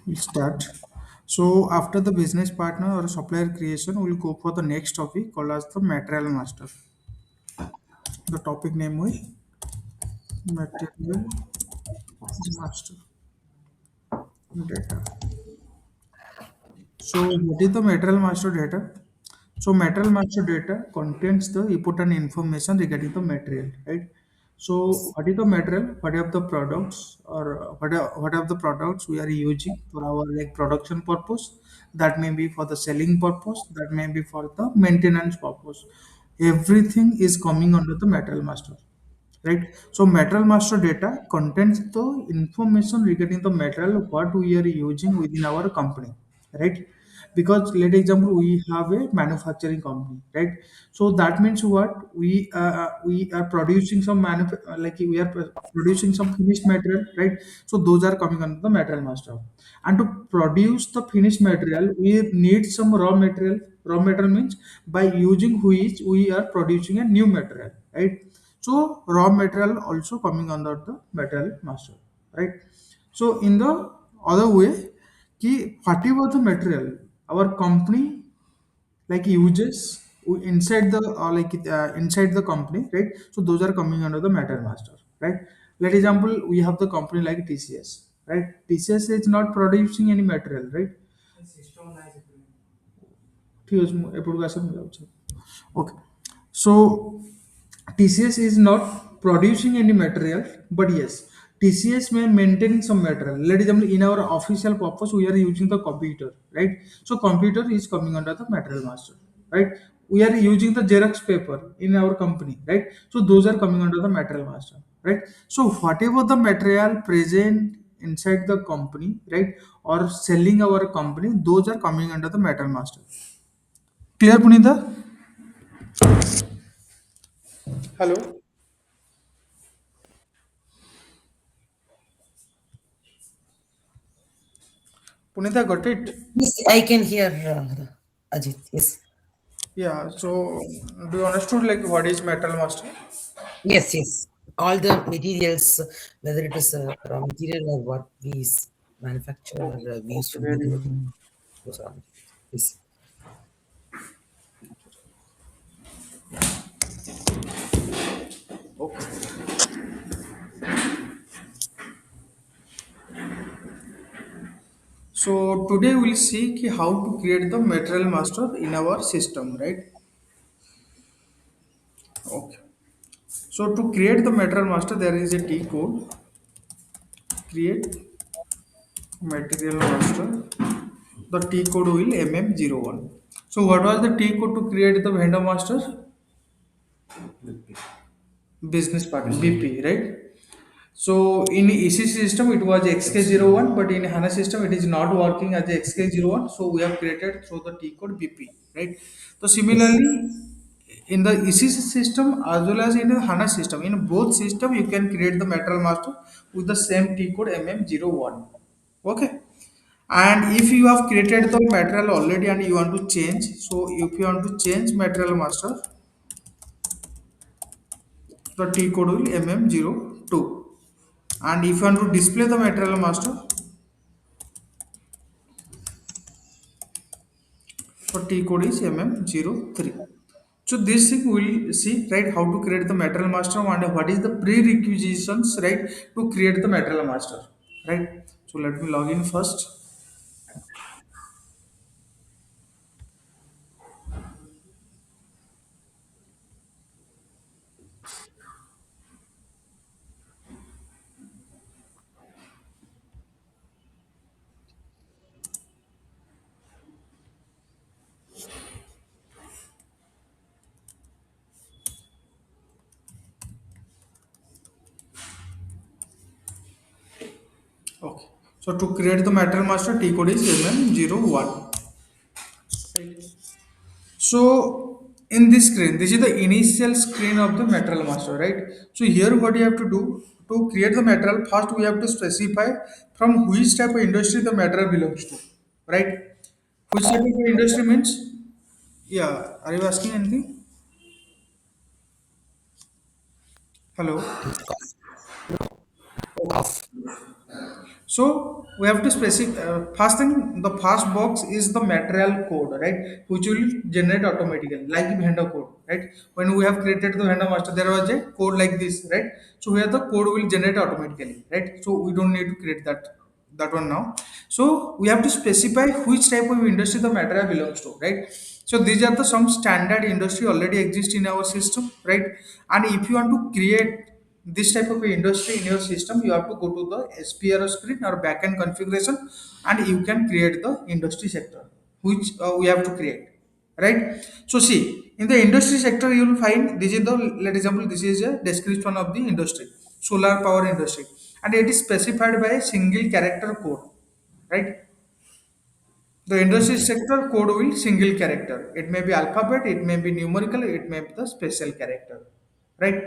we'll start. So after the business partner or supplier creation, we'll go for the next topic called as the material master. The topic name will material master data. So what is the material master data? So material master data contains the important information regarding the material, right? So what is the material? What are the products or what are the products we are using for our like production purpose? That may be for the selling purpose. That may be for the maintenance purpose. Everything is coming under the material master, right? So material master data contains the information regarding the material what we are using within our company, right? Because let example we have a manufacturing company, right? So that means what we are producing some like we are producing some finished material, right? So those are coming under the material master. And to produce the finished material we need some raw material. Raw material means by using which we are producing a new material, right? So raw material also coming under the material master, right? So in the other way, ki whatever the material our company like uses inside the inside the company, right? So those are coming under the material master, right? Let example we have the company like TCS, right? TCS is not producing any material, right? ঠিক আছে, ମୁଁ ଏପଟକୁ ଆସ, ମୁଁ ଯାଉଛି। Okay. So TCS is not producing any material, but yes, TCS may maintain some material. Let example, in our official purpose, we are using the computer, right? So computer is coming under the material master, right? We are using the Xerox paper in our company, right? So those are coming under the material master, right? So whatever the material present inside the company, right, or selling our company, those are coming under the material master. Clear, Punita? Hello, Punita, got it? Yes, I can hear Ajit. Yes, Yeah, so do you understood like what is metal master? yes, yes. All the materials, whether it is raw material or what manufacture or Okay, we used okay, to do very the good. those are materials. Yes. Okay. So today we'll see ki how to create the material master in our system, right? Okay. So to create the material master, there is a T code. Create material master. The T code will MM01. So what was the T code to create the vendor master? Business partner, BP, right? So in ECC system it was XK01, but in HANA system it is not working as a XK01. So we have created through the T code BP, right? So Yes. similarly, in the ECC system as well as in the HANA system, in both system you can create the material master with the same T code MM01. Okay. And if you have created the material already and you want to change, so if you want to change material master, the T code will MM02. And if you want to display the material master, so T code is MM03. So this thing we will see, right, how to create the material master and what is the prerequisitions, right, to create the material master, right? So let me log in first. Okay. So to create the material master, T code is MM01. So in this screen, this is the initial screen of the material master, right? So here what you have to do to create the material, first we have to specify from which type of industry the material belongs to, right? Which type of industry means, yeah, are you asking anything? Hello. Off. So we have to specify first thing, the first box is the material code, right, which will generate automatically like vendor code, right? When we have created the vendor master, there was a code like this, right? So here the code will generate automatically, right? So we don't need to create that one now. So we have to specify which type of industry the material belongs to, right? So these are the some standard industry already exist in our system, right? And if you want to create this type of a industry in your system, you have to go to the SPRO screen or backend configuration, and you can create the industry sector which we have to create, right? So see, in the industry sector you will find this is the, let example, this is a description of the industry, solar power industry, and it is specified by a single character code, right? The industry Okay. sector code will single character. It may be alphabet, it may be numerical, it may be the special character, right?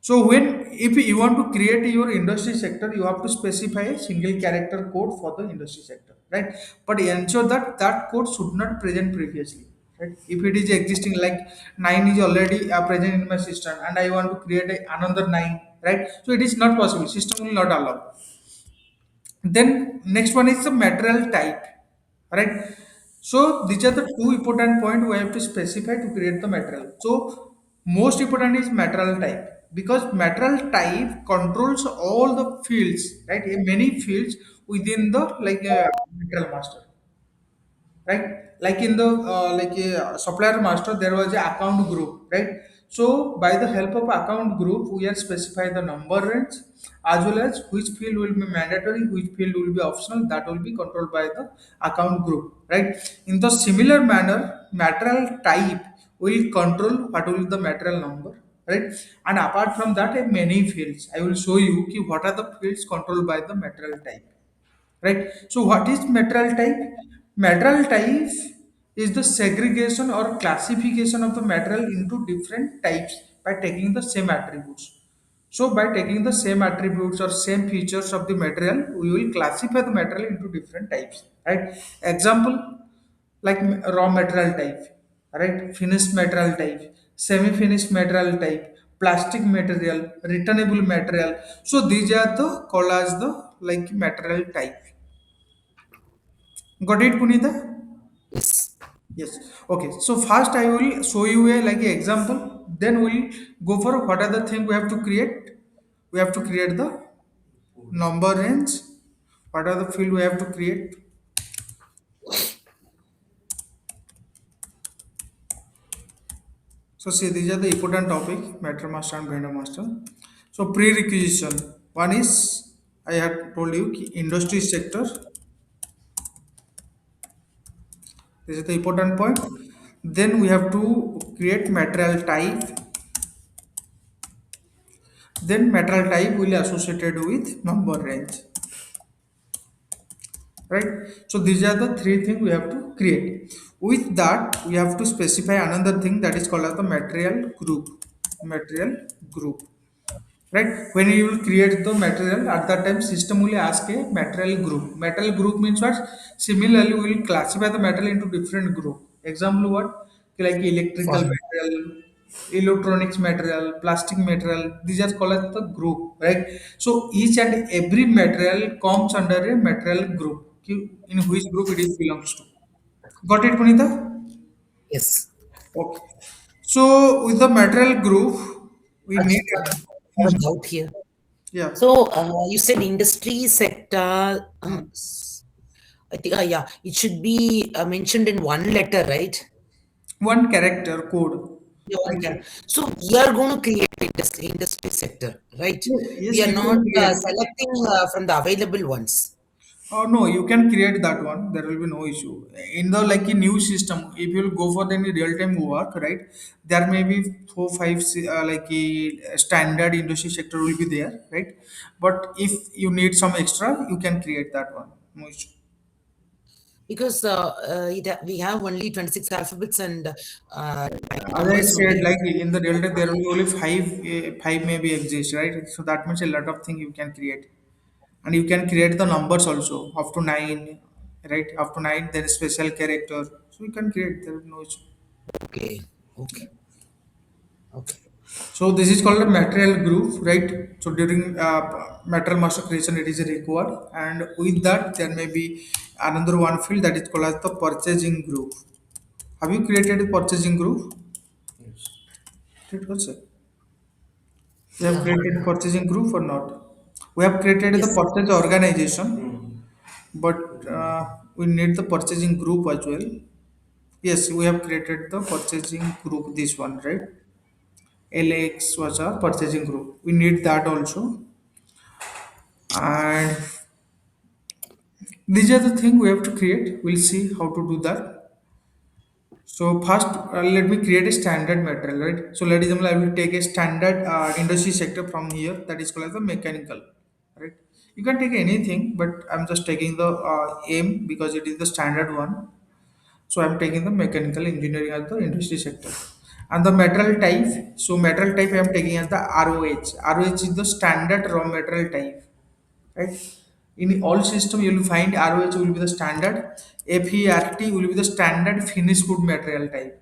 So when if you want to create your industry sector, you have to specify a single character code for the industry sector, right? But ensure that that code should not present previously, right? If it is existing like nine is already present in my system, and I want to create another nine, right? So it is not possible. System will not allow. Then next one is the material type, right? So these are the two important point we have to specify to create the material. So most important is material type, because material type controls all the fields, right? In many fields within the like material master, right? Like in the like a supplier master, there was a account group, right? So by the help of account group, we are specify the number range as well as which field will be mandatory, which field will be optional. That will be controlled by the account group, right? In the similar manner, material type will control what will be the material number, right? And apart from that, many fields. I will show you what are the fields controlled by the material type, right? So what is material type? Material type is the segregation or classification of the material into different types by taking the same attributes. So by taking the same attributes or same features of the material, we will classify the material into different types, right? Example, like raw material type, right? Finished material type, semi-finished material type, plastic material, returnable material. So these are the called as the like material type. Got it, Punita? Yes. Yes. Okay. So first I will show you a like a example. Then we'll go for what are the thing we have to create. We have to create the number range. What are the field we have to create? So see, these are the important topic, matter master and vendor master. So prerequisition. One is I had told you industry sector. This is the important point. Then we have to create material type. Then material type will be associated with number range, right? So these are the three things we have to create. With that, we have to specify another thing that is called as the material group, right? When you will create the material, at that time system will ask a material group means what? Similarly, we will classify the material into different group. Example, what? Like electrical Fine. material, electronics material, plastic material, these are called as the group, right? So each and every material comes under a material group, in which group it is belongs to. Got it, Punita? Yes. Okay. So with the material group, we But need I have a doubt here. yeah. So you said industry sector. I think, yeah, it should be mentioned in one letter, right? One character code. Yeah, one Like, can. So we are going to create industry sector, right? yes, We yes, are you not can create. selecting from the available ones. Oh no, you can create that one. There will be no issue. In the like a new system, if you will go for any real-time work, right? There may be four, five, like a standard industry sector will be there, right? But if you need some extra, you can create that one. No issue. Because we have only 26 alphabets and As I numbers said, only. like in the real time, there will be only five maybe exist, right? So that means a lot of things you can create. And you can create the numbers also up to nine, right? Up to nine, there is special character, so you can create, there is no issue. Okay. Okay. Okay. So this is called a material group, right? So during material master creation, it is required, and with that there may be another one field that is called as the purchasing group. Have you created a purchasing group? It was it. We have Yeah. created purchasing group or not? We have created the Yes. purchase organization, but we need the purchasing group as well. Yes, we have created the purchasing group. This one, right? LX was our purchasing group. We need that also, and these are the thing we have to create. We'll see how to do that. So first, let me create a standard material, right? So, ladies and gentlemen, I will take a standard industry sector from here that is called as the mechanical, right? You can take anything, but I'm just taking the aim because it is the standard one. So I'm taking the mechanical engineering as the industry sector. And the material type, so material type I am taking as the ROH. ROH is the standard raw material type, right? In all system, you will find ROH will be the standard. FERT will be the standard finished good material type.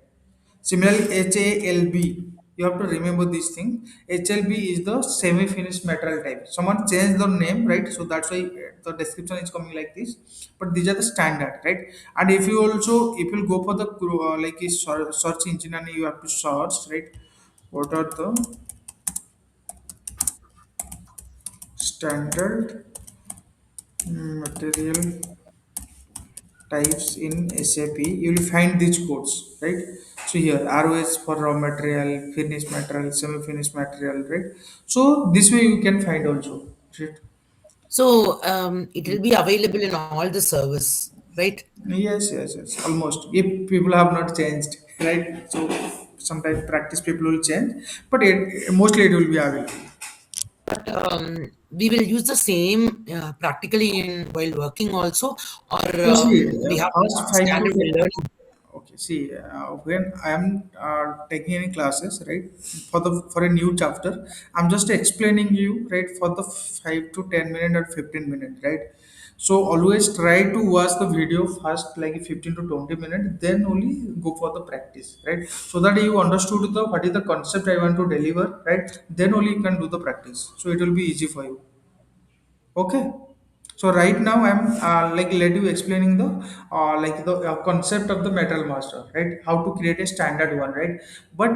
Similarly, HALB, you have to remember this thing. HLB is the semi-finished material type. Someone changed the name, right? So that's why the description is coming like this. But these are the standard, right? And if you also, if you go for the like a search engine and you have to search, right? What are the standard material types in SAP, you will find these codes, right? So here ROS for raw material, finished material, semi-finished material, right? So this way you can find also, right? So it will be available in all the servers, right? Yes, yes, yes, almost. If people have not changed, right? So sometimes practice people will change, but mostly it will be available. But we will use the same practically in while working also, or So see, we have to first five stand to it while learning. okay. See, when I am taking any classes, right, for a new chapter, I'm just explaining you, right, for the 5 to 10 minute or 15 minute, right. So always try to watch the video first, like 15 to 20 minutes, then only go for the practice, right, so that you understood the what is the concept I want to deliver, right. Then only you can do the practice. So it will be easy for you. Okay. So right now I'm like let you explaining the like the concept of the metal master, right? How to create a standard one, right? But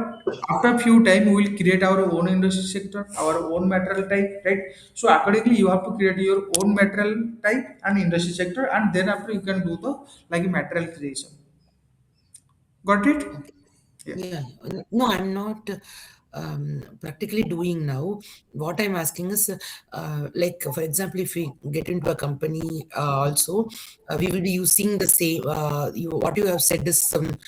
after a few time we will create our own industry sector, our own material type, right? So accordingly you have to create your own material type and industry sector, and then after you can do the like material creation. Got it? Yeah. Yeah. No, I'm not practically doing now. What I'm asking is, like, for example, if we get into a company also, we will be using the same, what you have said is some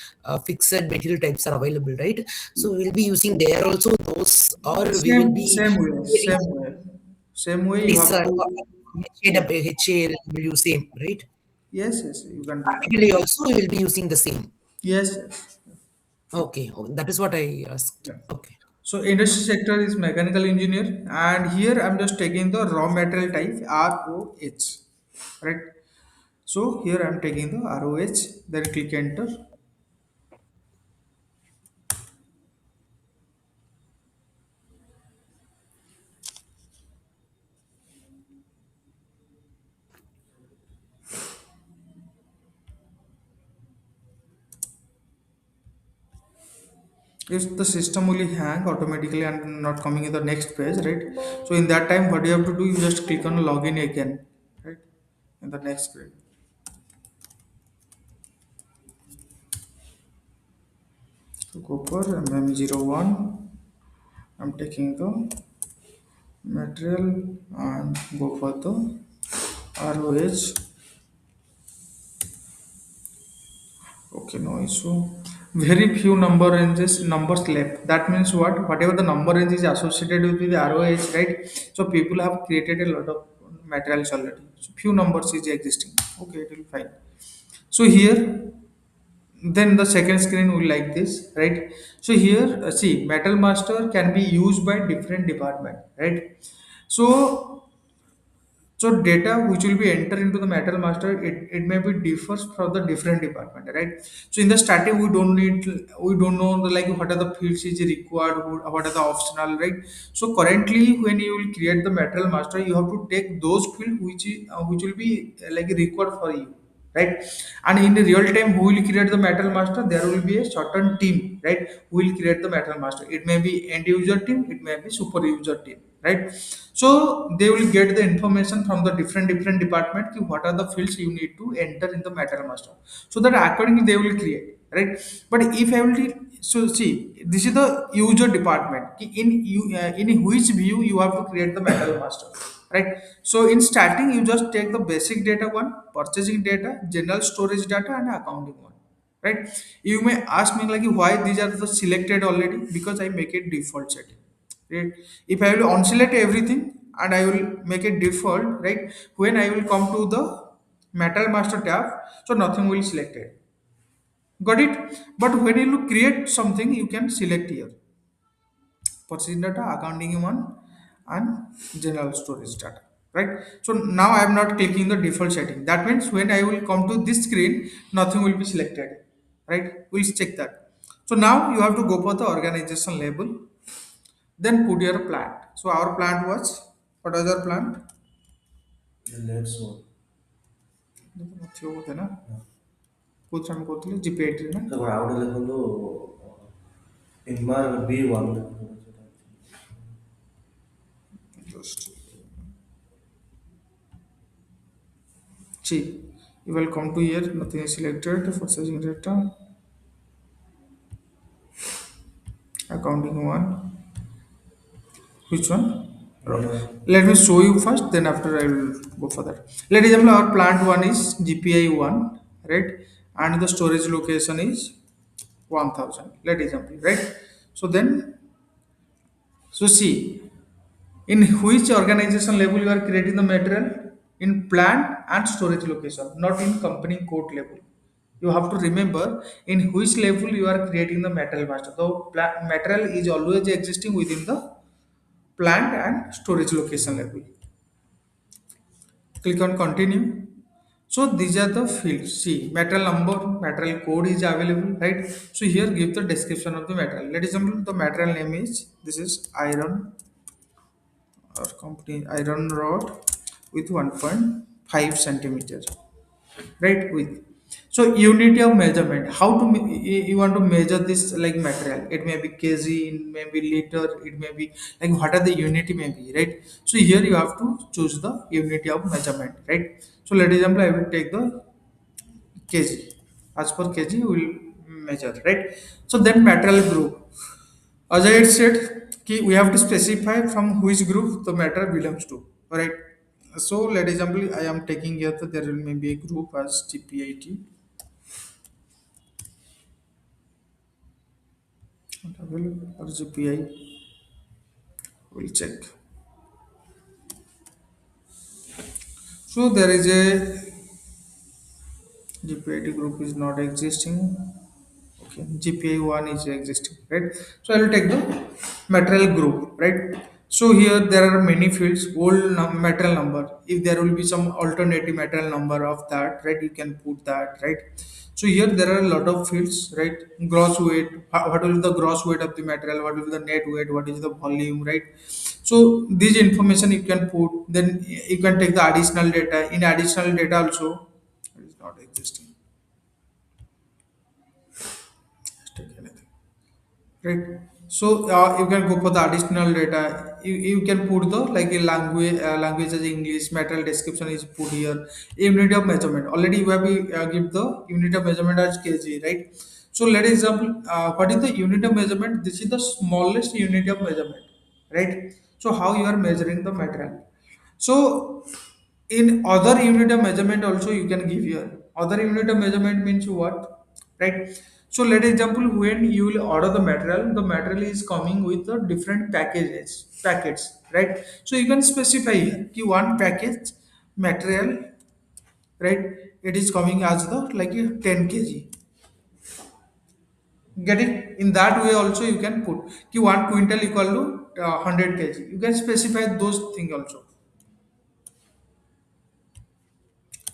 fixed material types are available, right? So we'll be using there also those, or we will Same be same way, creating same way. Same way you this have to. Yeah. HAL will use same, right? Yes, yes, you can do that. Practically also, we will be using the same. Yes, yes. Okay, oh, that is what I asked. Yeah. Okay. So industry sector is mechanical engineer, and here I'm just taking the raw material type ROH, right? So here I'm taking the ROH, then click enter. If the system will hang automatically and not coming in the next page, right? So in that time, what you have to do, you just click on login again, right? In the next screen. So go for MM01. I'm taking the material and go for the ROH. Okay, no issue. Very few number ranges numbers left. That means what? Whatever the number range is associated with the ROH, right? So people have created a lot of materials already. So few numbers is existing. Okay, it will be fine. So here, then the second screen will like this, right? So here, see, Metal Master can be used by different department, right? So So data which will be entered into the material master, it may be differs for the different department, right? So in the starting we don't know the like what are the fields is required, what are the optional, right? So currently when you will create the material master, you have to take those fields which will be like required for you, right? And in the real time who will create the material master, there will be a certain team, right, who will create the material master. It may be end user team, it may be super user team, right? So they will get the information from the different department ki what are the fields you need to enter in the material master, so that accordingly they will create, right? But if I will so see, this is the user department ki in which view you have to create the material master, right? So in starting you just take the basic data one, purchasing data, general storage data, and accounting one, right? You may ask me like why these are the selected already, because I make it default setting, right? If I will unselect everything and I will make it default, right, when I will come to the metal master tab, so nothing will selected, got it? But when you will create something, you can select here purchasing data, accounting one, and general storage data, right? So now I am not clicking the default setting. That means when I will come to this screen, nothing will be selected, right? We'll check that. So now you have to go for the organization label, then put your plant. So our plant was, what was our plant? Let's go. ଥିବ ବୋଧେ ନା କୋଉଥିରେ ଆମେ କରୁଥିଲେ GP8 ରେ ନା So ଆଉ ଗୋଟେ ଦେଖନ୍ତୁ MR B1 just see, you will come to here, nothing is selected, purchasing data, accounting one. Which one? Let me show you first, then after I will go for that. Let example, our plant one is GPI one, right? And the storage location is 1000. Let example, right? So then, so see, in which organization level you are creating the material? In plant and storage location, not in company code level. You have to remember in which level you are creating the material master. So material is always existing within the plant and storage location level. Click on continue. So these are the fields. See, material number, material code is available, right? So here give the description of the material. Let example, the material name is, this is iron or company iron rod with 1.5 centimeter, right? With, so unity of measurement, how to you want to measure this like material, it may be kg, it may be liter, it may be like what are the unity may be, right? So here you have to choose the unity of measurement, right? So let example I will take the kg, as per kg we will measure, right? So then material group, as I had said, we have to specify from which group the material belongs to, right? So let example I am taking here that there will maybe a group as TPIT, not available, or GPI, we'll check. So there is a GPIT group is not existing. Okay, GPI one is existing, right? So I will take the material group, right? So here there are many fields, old material number. If there will be some alternative material number of that, right, you can put that, right? So here there are a lot of fields, right? Gross weight, what will be the gross weight of the material, what will be the net weight, what is the volume, right? So these information you can put. Then you can take the additional data. In additional data also, it is not existing. Let's take anything, right? So you can go for the additional data, you can put the like a language as English, material description is put here, unit of measurement already you have give the unit of measurement as kg, right? So let example, what is the unit of measurement? This is the smallest unit of measurement, right? So how you are measuring the material? So in other unit of measurement also you can give here. Other unit of measurement means what, right? So let example, when you will order the material is coming with the different packets, right? So you can specify here ki one package material, right? It is coming as the like a 10 kg. Get it? In that way also you can put ki 1 quintal equal to 100 kg. You can specify those things also.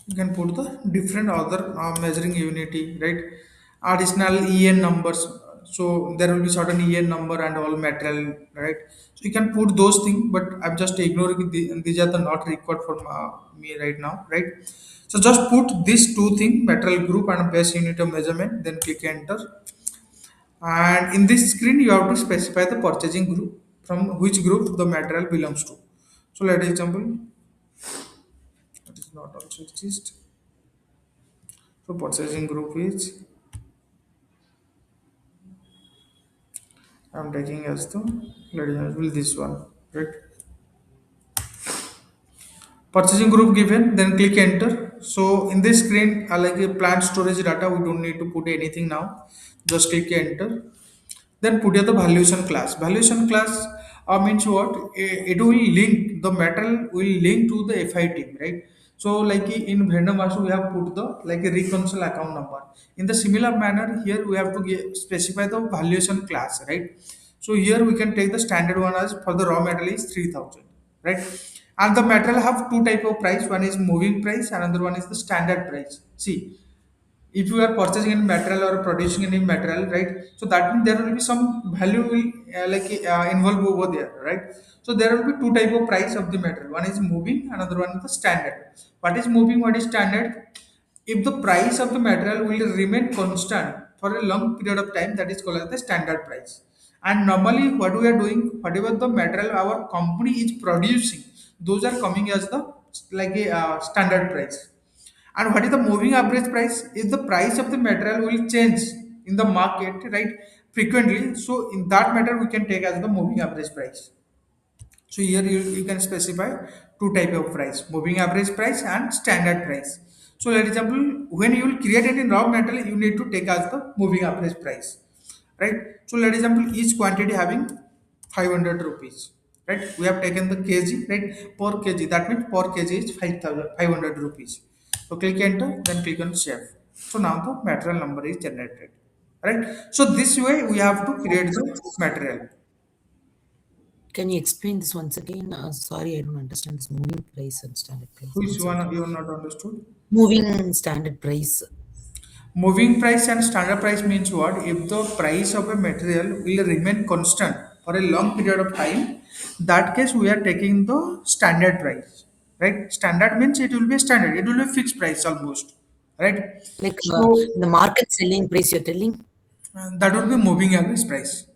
You can put the different other measuring unity, right? Additional en numbers, so there will be certain en number and all material, right? So you can put those things, but I'm just ignoring these are the not required for me right now, right? So just put these two things, material group and base unit of measurement, then click enter. And in this screen you have to specify the purchasing group, from which group the material belongs to. So let example, that is not also exist. So purchasing group is, I'm taking as the, let example this one, right? Purchasing group given, then click enter. So in this screen, like a plant storage data, we don't need to put anything now. Just click enter. Then put here the valuation class. Valuation class means what? It will link the metal will link to the FI team, right? So like in vendor master we have put the like a reconcile account number. In the similar manner here we have to specify the valuation class, right? So here we can take the standard one as for the raw material is 3000, right? And the material have two type of price. One is moving price, another one is the standard price. See, if you are purchasing any material or producing any material, right? So that means there will be some value will involved over there, right? So there will be two type of price of the material. One is moving, another one is the standard. What is moving, what is standard? If the price of the material will remain constant for a long period of time, that is called as the standard price. And normally what we are doing, whatever the material our company is producing, those are coming as the like a standard price. And what is the moving average price? If the price of the material will change in the market, right, frequently, so in that matter we can take as the moving average price. So here you can specify two type of price, moving average price and standard price. So for example, when you will create any raw material, you need to take as the moving average price, right? So for example, each quantity having 500 rupees, right? We have taken the kg, right? Per kg, that means per kg is 5,500 rupees. So click enter, then click on save. So now the material number is generated, right? So this way we have to create the material. Can you explain this once again? Sorry, I don't understand this moving price and standard price. Which Once again. one you have not understood? Moving standard price. Moving price and standard price means what? If the price of a material will remain constant for a long period of time, that case we are taking the standard price, right? Standard means it will be standard, it will be fixed price almost, right? Like So the market selling price you're telling? that will be moving average price.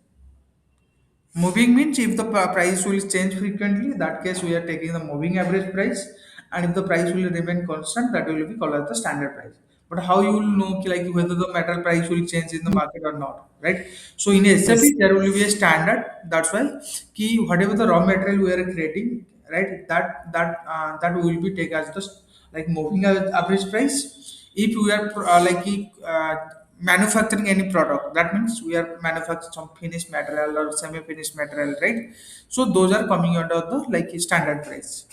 Moving means if the price will change frequently, that case we are taking the moving average price, and if the price will remain constant, that will be called as the standard price. But how you will know like whether the metal price will change in the market or not, right? So in SAP Yes. there will be a standard. That's why key whatever the raw material we are creating, right? That will be taken as the like moving average price. If we are manufacturing any product, that means we are manufacturing some finished material or semi-finished material, right? So those are coming under the like standard price.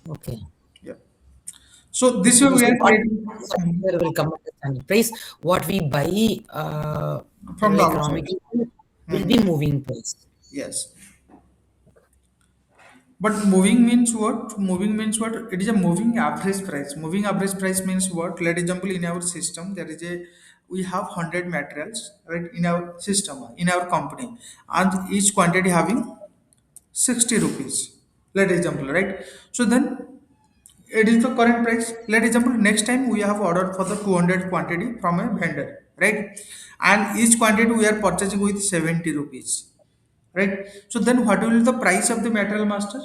Okay. Yeah. So this Okay. way we So are what creating here will come at the standard price. What we buy, from the like raw outside. material, will Hmm. be moving price. Yes. But moving means what? Moving means what? It is a moving average price. Moving average price means what? Let example in our system there is a we have 100 materials right in our system in our company, and each quantity having 60 rupees. Let example, right? So then it is the current price. Let example next time we have ordered for the 200 quantity from a vendor, right? And each quantity we are purchasing with 70 rupees, right? So then what will be the price of the material master?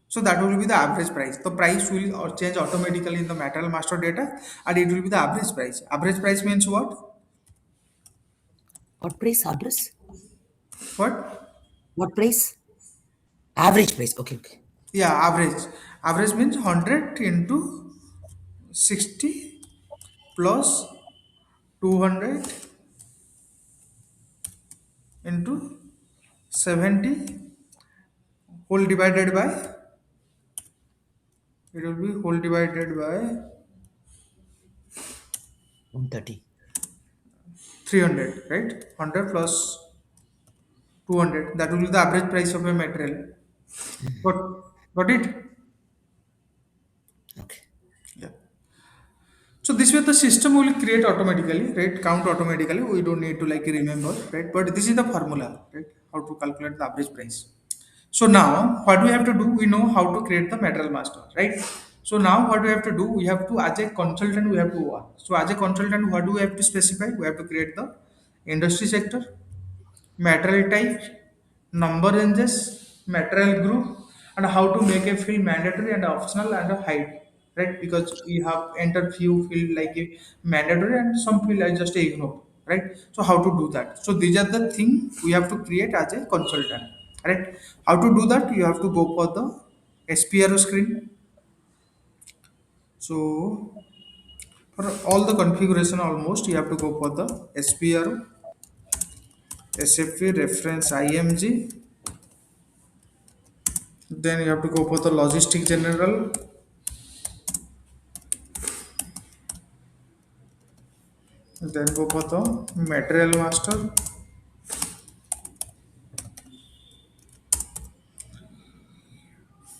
So that will be the average price. The price will change automatically in the material master data, and it will be the average price. Average price means what? What price? Address? What? What price? Average price. Okay. Okay. Yeah, average. Average means 100 into 60 plus 200 into 70 whole divided by, it will be whole divided by 130. 300, right? 100 plus 200, that will be the average price of a material. Got it? Okay. Yeah. So this way the system will create automatically, right? Count automatically. We don't need to like remember, right? But this is the formula, right? How to calculate the average price. So now what we have to do, we know how to create the material master, right? So now what we have to do, we have to as a consultant, we have to work. So as a consultant, what do we have to specify? We have to create the industry sector, material type, number ranges, material group, and how to make a field mandatory and optional and a hide, right? Because we have entered few field like a mandatory and some field I just ignore, right? So how to do that? So these are the thing we have to create as a consultant, right? How to do that? You have to go for the SPRO screen. So for all the configuration almost you have to go for the SPRO, SFP reference IMG. Then you have to go for the logistic general, then go for the material master,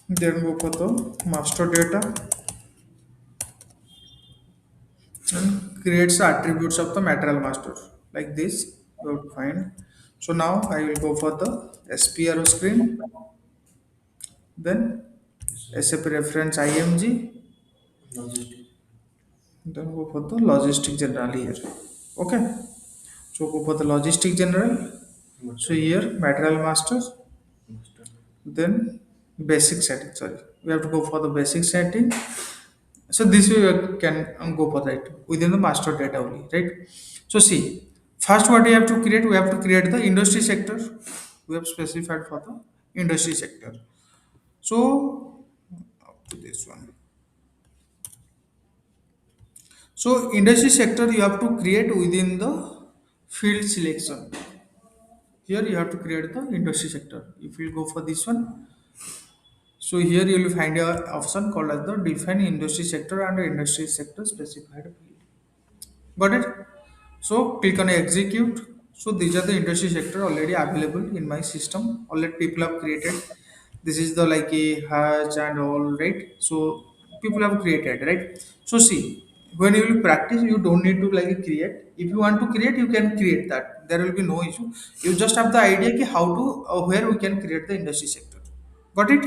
then go for the master data and creates the attributes of the material master. Like this, you have to find. So now I will go for the SPRO screen, then Yes, sir. SAP reference IMG, Logistic. then go for the logistic general here. Okay, so go for the logistic general. So Material. here material master, Master. then basic setting. Sorry, we have to go for the basic setting. So this way you can go for that within the master data only, right? So see, first what we have to create, we have to create the industry sector. We have specified for the industry sector. So up to this one. So industry sector you have to create within the field selection. Here you have to create the industry sector. If you go for this one, so here you will find a option called as the define industry sector and industry sector specified field. Got it? So click on execute. So these are the industry sector already available in my system. Already people have created. This is the like a hatch and all, right? So people have created, right? So see, when you will practice, you don't need to like create. If you want to create, you can create that. There will be no issue. You just have the idea ki how to where we can create the industry sector. Got it?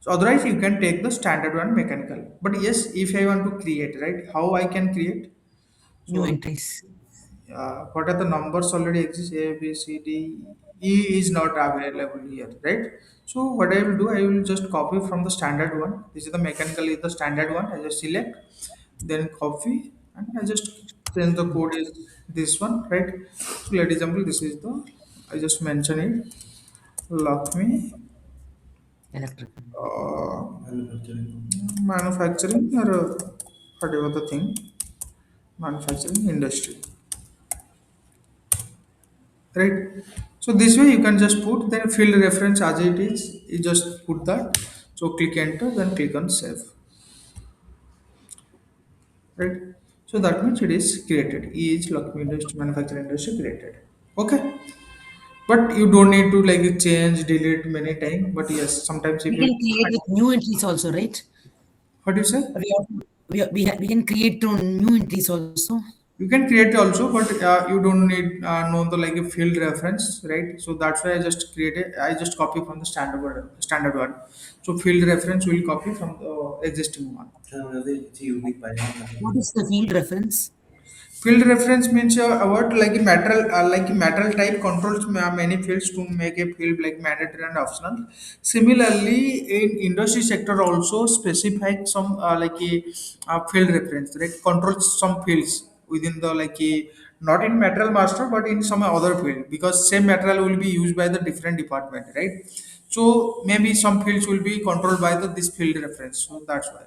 So otherwise you can take the standard one mechanical. But yes, if I want to create, right? How I can create? New So entries. what are the numbers already exist? A, B, C, D, E is not available here, right? So what I will do, I will just copy from the standard one. This is the mechanical is the standard one. I just select, then copy, and I just change the code is this one, right? So let example, this is the I just mention it. Lock me Electrical. uh, Manufacturing. manufacturing or whatever the thing, manufacturing industry, right? So this way you can just put then field reference as it is, you just put that. So click enter, then click on save, right? So that means it is created, each Lakshmi industry manufacturing industry created. Okay, but you don't need to like change delete many times, but yes, sometimes if We you can create with new entries also, right? what do you say, We can create on new entries also. you can create also, but you don't need know the like a field reference, right? So that's why I just created, I just copy from the standard one. So field reference will copy from the existing one. Another UV pioneer. What is the field reference? Field reference means a word like a material type controls many fields to make a field like mandatory and optional. Similarly, in industry sector also specify some like a field reference, right? Controls some fields within the like a not in material master but in some other field, because same material will be used by the different department, right? So maybe some fields will be controlled by the this field reference. So that's why.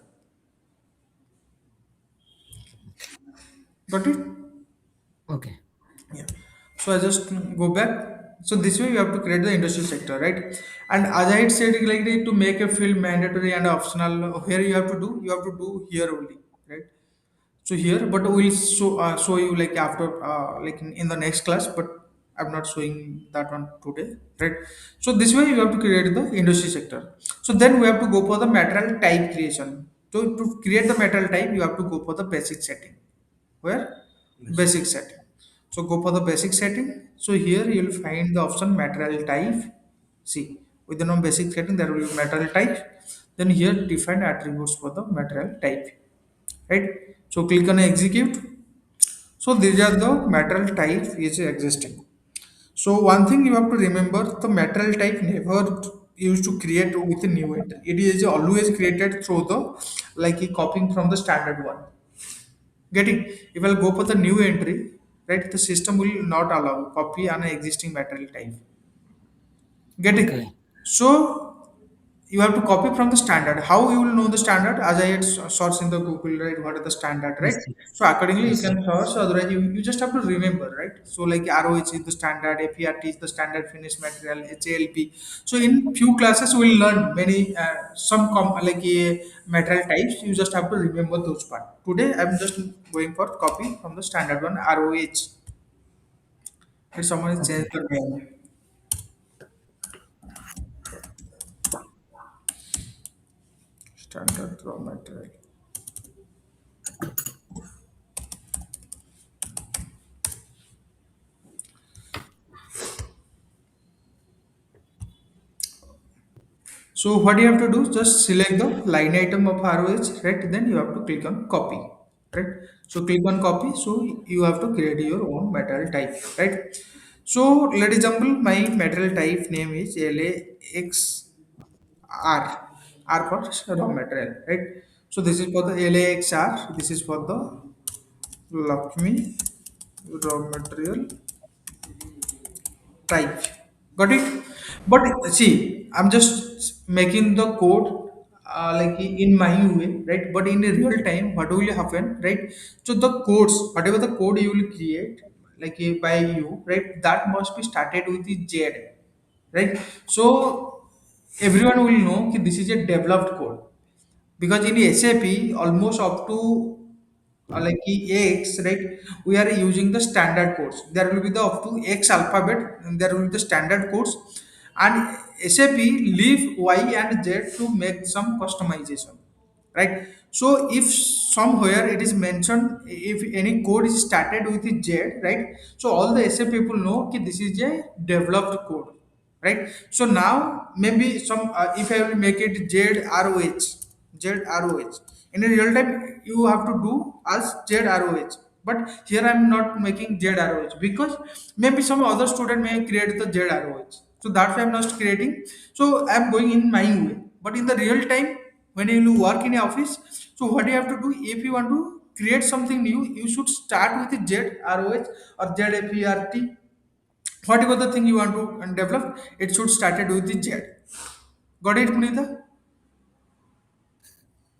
Got it? Okay. Yeah. So I just go back. So this way you have to create the industry sector, right? And as I had said, like to make a field mandatory and optional, here you have to do here only, right? So here, but we'll show you like after like in the next class, but I'm not showing that one today, right? So this way you have to create the industry sector. So then we have to go for the material type creation. So to create the material type, you have to go for the basic setting. Where? Basic. Basic setting. So go for the basic setting. So here you will find the option material type. See, within a basic setting there will be material type. Then here define attributes for the material type. Right? So click on execute. So these are the material type is existing. So one thing you have to remember, the material type never used to create with a new entry. It is always created through the like a copying from the standard one. Getting, if I'll go for the new entry, right, the system will not allow copy an existing material type. Getting. Okay. So you have to copy from the standard. How you will know the standard? As I had searched in the Google, right? What are the standard, right? Yes. Yes. So accordingly, you Yes. can search. Otherwise, you just have to remember, right? So like ROH is the standard, FERT is the standard finished material, HALP. So in few classes, we'll learn many material types. You just have to remember those part. Today, I'm just going for copy from the standard one, ROH. If someone is changed Okay. the name, standard raw material. So what you have to do, just select the line item of ROH, right? Then you have to click on copy, right? So click on copy. So you have to create your own material type, right? So let example, my material type name is LAXR, R for raw material, right? So this is for the LAXR. This is for the Lakshmi raw material type. Got it? But see, I'm just making the code like in my way, right? But in a real time, what will happen, right? So the codes, whatever the code you will create, like by you, right? That must be started with the Z, right? So everyone will know that this is a developed code because in SAP almost up to like X, right? We are using the standard codes. There will be the up to X alphabet, and there will be the standard codes, and SAP leave Y and Z to make some customization, right? So if somewhere it is mentioned, if any code is started with the Z, right? So all the SAP people know that this is a developed code, right? So now maybe some if I will make it ZROH in a real time you have to do as ZROH, but here I'm not making ZROH because maybe some other student may create the ZROH, so that's why I'm not creating. So I'm going in my way, but in the real time when you work in a office, so what you have to do, if you want to create something new, you should start with the ZROH or ZFERT, whatever the thing you want to develop, it should started with the Z. Got it, Punita?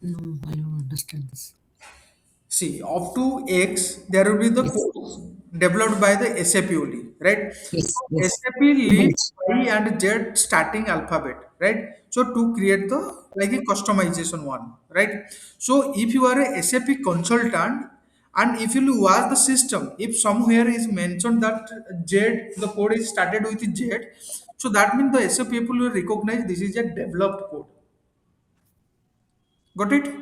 No, I don't understand this. See, up to X, there will be the Yes. codes developed by the SAP only, right? Yes. Yes. SAP leaves Image. Y and Z starting alphabet, right? So to create the like a customization one, right? So if you are a SAP consultant and if you watch the system, if somewhere is mentioned that Z, the code is started with Z, so that means the SAP people will recognize this is a developed code. Got it?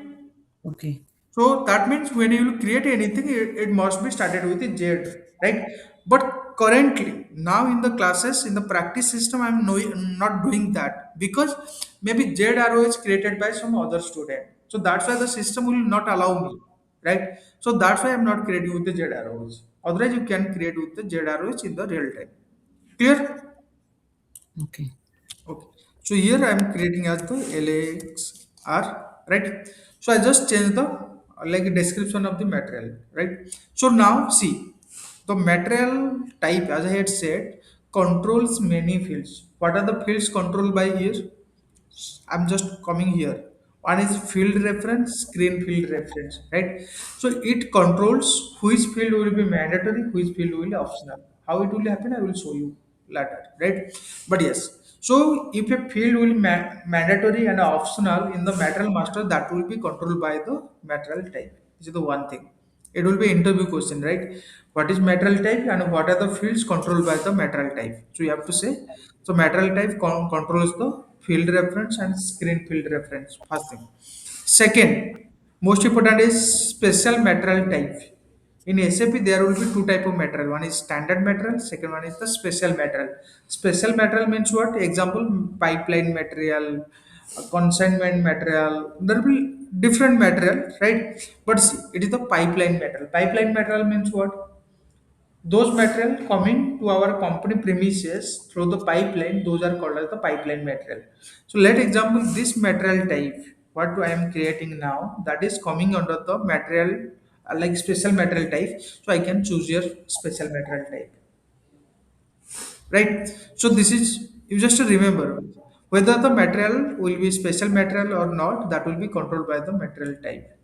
Okay. So that means when you will create anything, it must be started with a Z, right? But currently, now in the classes, in the practice system, I'm not doing that because maybe Z arrow is created by some other student. So that's why the system will not allow me, right? So that's why I'm not creating with the Z arrows. Otherwise, you can create with the Z arrows in the real time. Clear? Okay. Okay. So here I am creating as the LXR, right? So I just change the like description of the material, right? So now see the material type, as I had said, controls many fields. What are the fields controlled by here? I'm just coming here. One is field reference, screen field reference, right? So it controls which field will be mandatory, which field will be optional. How it will happen, I will show you later, right? But yes, so if a field will be mandatory and optional in the material master, that will be controlled by the material type. This is the one thing. It will be interview question, right? What is material type and what are the fields controlled by the material type? So you have to say, so material type controls the field reference and screen field reference. First thing. Second, most important is special material type. In SAP, there will be two type of material. One is standard material. Second one is the special material. Special material means what? Example: pipeline material, consignment material. There will be different material, right? But see, it is the pipeline material. Pipeline material means what? Those material coming to our company premises through the pipeline, those are called as the pipeline material. So let example this material type, what I am creating now, that is coming under the material like special material type. So I can choose your special material type, right? So this is you just remember whether the material will be special material or not, that will be controlled by the material type.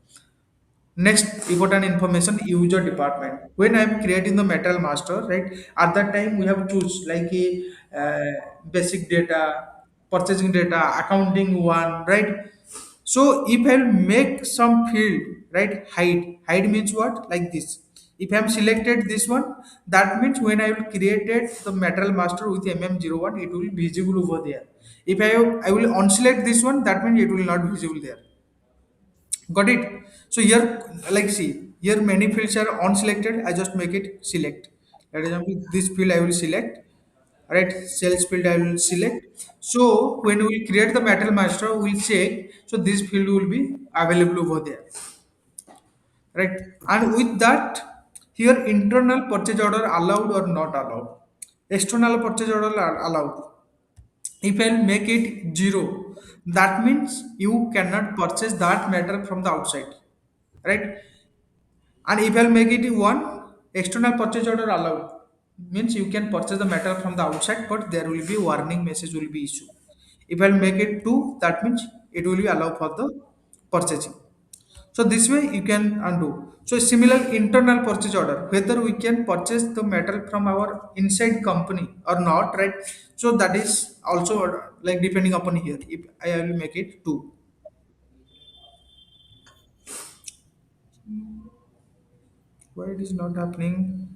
Next important information, user department. When I'm creating the material master, right? At that time we have choose like a basic data, purchasing data, accounting one, right? So if I'll make some field, right? Hide means what? Like this. If I'm selected this one, that means when I will created the material master with MM01, it will be visible over there. If I will unselect this one, that means it will not visible there. Got it? So here, like see, here many fields are unselected. I just make it select. For example, this field I will select. Right, sales field I will select. So when we create the material master, we'll check. So this field will be available over there. Right, and with that, here internal purchase order allowed or not allowed. External purchase order are allowed. If I make it zero, that means you cannot purchase that matter from the outside, right? And if I'll make it one, external purchase order allowed means you can purchase the metal from the outside, but there will be warning message will be issued. If I'll make it two, that means it will be allowed for the purchasing. So this way you can undo. So similar internal purchase order, whether we can purchase the metal from our inside company or not, right? So that is also like depending upon here. If I will make it two, why it is not happening?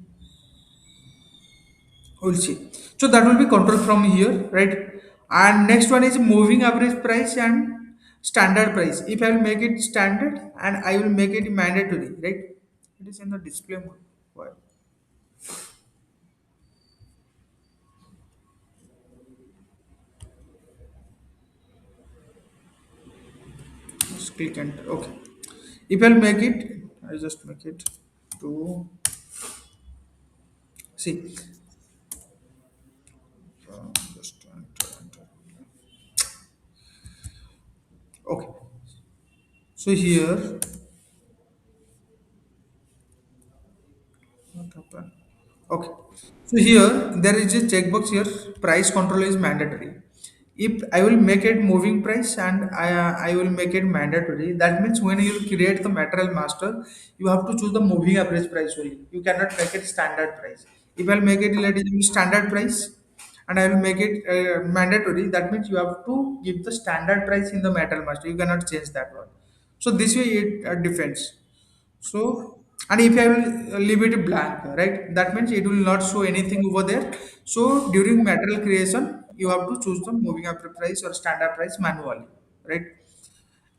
We'll see. So that will be controlled from here, right? And next one is moving average price and standard price. If I will make it standard and I will make it mandatory, right? It is in the display mode. Why? Just click enter. Okay. If I'll make it, I just make it to see. Just enter. Okay. So here, what happened? Okay. So here there is a checkbox here. Price control is mandatory. If I will make it moving price and I will make it mandatory, that means when you create the material master, you have to choose the moving average price only. You cannot make it standard price. If I'll make it let it be standard price and I will make it mandatory, that means you have to give the standard price in the material master. You cannot change that one. So this way it defends. So, and if I will leave it blank, right, that means it will not show anything over there. So, during material creation, you have to choose the moving after price or standard price manually, right?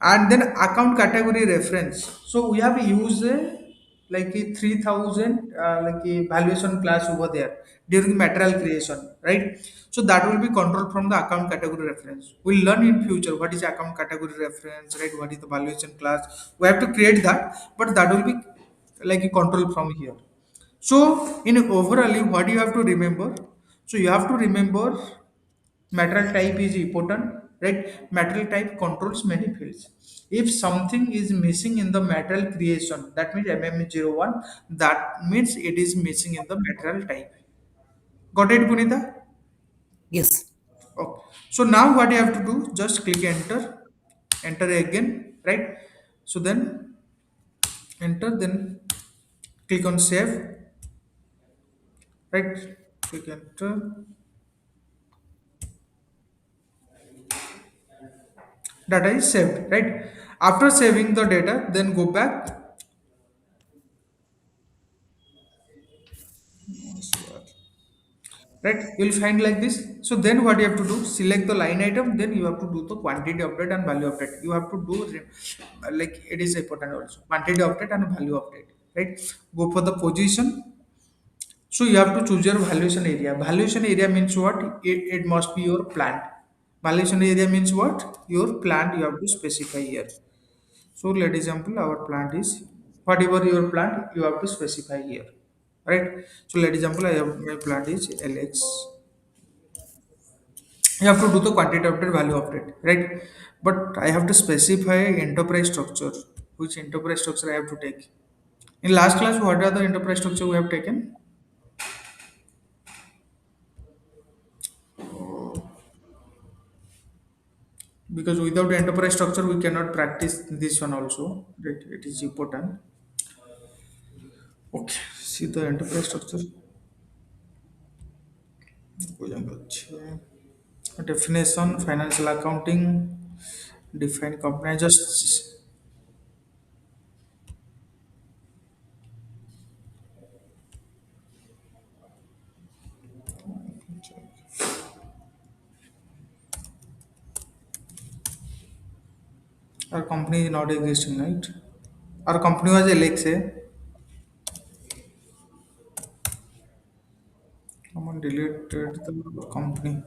And then account category reference. So, we have used like a 3000 like a valuation class over there during material creation, right? So, that will be controlled from the account category reference. We'll learn in future what is account category reference, right? What is the valuation class? We have to create that, but that will be like a control from here. So in overall, what you have to remember? So you have to remember material type is important, right? Material type controls many fields. If something is missing in the material creation, that means MM01, that means it is missing in the material type. Got it, Punita? Yes. Okay. So now what you have to do, just click enter, enter again, right? So then enter, then click on save, right? Click enter. Data is saved, right? After saving the data, then go back. right? You'll find like this. So then what you have to do, select the line item, then you have to do the quantity update and value update. You have to do like it is important also, quantity update and value update, right? Go for the position. So you have to choose your valuation area. Valuation area means what? It must be your plant. Valuation area means what? Your plant you have to specify here. So let example our plant is whatever your plant you have to specify here, right? So let example I have my plant is LX. You have to do the quantity update, value update, right? But I have to specify enterprise structure. Which enterprise structure I have to take? In last class, what are the enterprise structure we have taken? Because without enterprise structure, we cannot practice this one also. Right? It is important. Okay, see the enterprise structure. Definition, financial accounting, define company. Just our company is not existing, right? Our company was LXA. Someone deleted the company.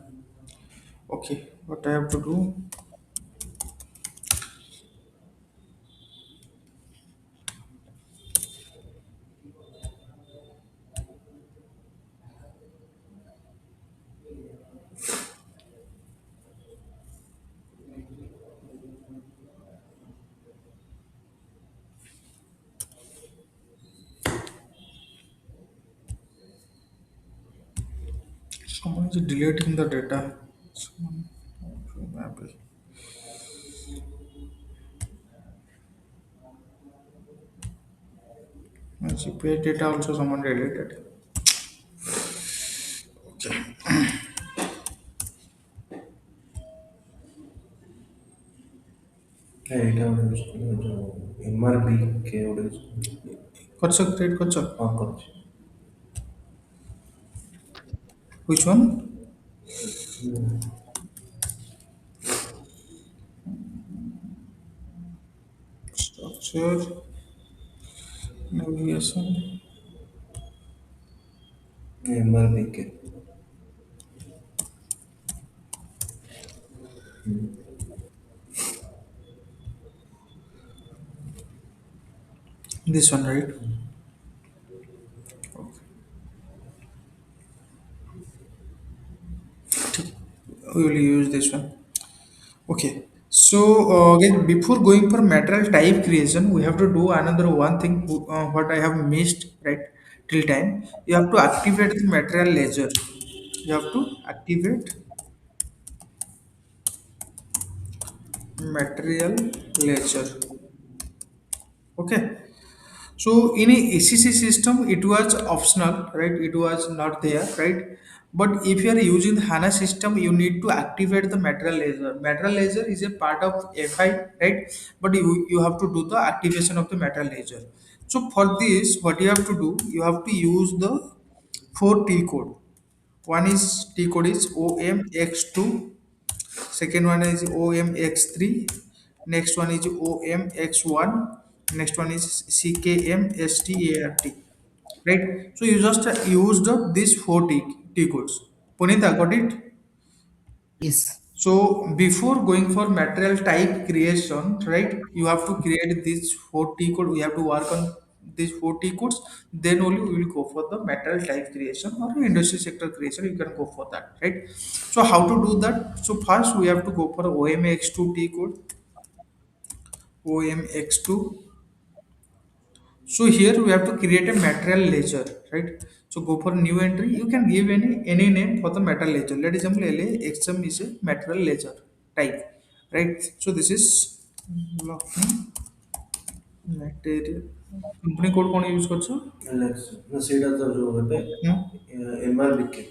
Okay, what I have to do? Someone is deleting the data. Someone, maybe. GPA data also someone deleted. ଏଇଟା ଗୋଟେ ଯୋଉ MRB କେ ଗୋଟେ Kotsa create Kotsa. ହଁ କରୁଛି। Which one? Structure, navigation. MRB K This one, right? We will use this one. Okay. So again, before going for material type creation, we have to do another one thing. What I have missed right till time. You have to activate the material ledger. You have to activate material ledger. Okay. So in a ECC system, it was optional, right? It was not there, right? But if you are using the HANA system, you need to activate the material ledger. Material ledger is a part of FI, right? But you have to do the activation of the material ledger. So for this, what you have to do, you have to use the four T code. One is T code is OMX2, second one is OMX3, next one is OMX1, next one is CKMSTART. Right? So you just used up these four T codes. Punita, got it? Yes. So before going for material type creation, right, you have to create these four T code. We have to work on these four T codes. Then only we will go for the material type creation or industry sector creation. You can go for that, right? So how to do that? So first we have to go for OMX2 T code. OMX2. So here we have to create a material ledger, right? So go for new entry. You can give any name for the material ledger. Let example LA XM is a material ledger type, right? So this is material. Company code कौन use करछो? Alex ना ସେଇଟା ତ ଯୋଉ ଏବେ Hmm? MRB K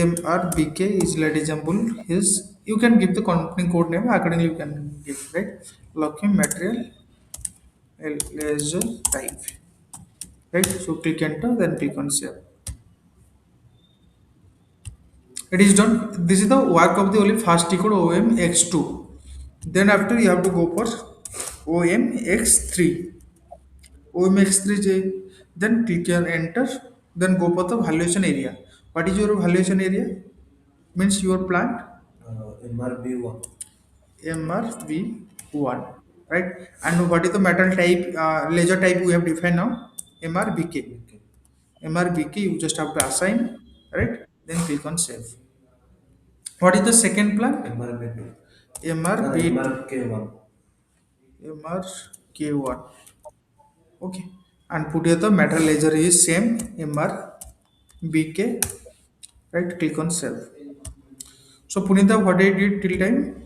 MRBK is let example is you can give the company code name accordingly you can give, right? Lucky material ledger type, right? So click enter then click on save. It is done. This is the work of the only fast code OMX2. Then after you have to go for OMX3. OMX3 then click on enter. Then go for the valuation area. What is your valuation area? Means your plant MRB1. MRV1, right? And what is the metal type, laser type we have defined now? MRBK. Okay. MRBK you just have to assign, right? Then click on save. What is the second plant? MRB2. MRB2, MRK1. MRK1. Okay. And put here the metal laser is same MRBK, right? Click on save. So Punita, what I did till time,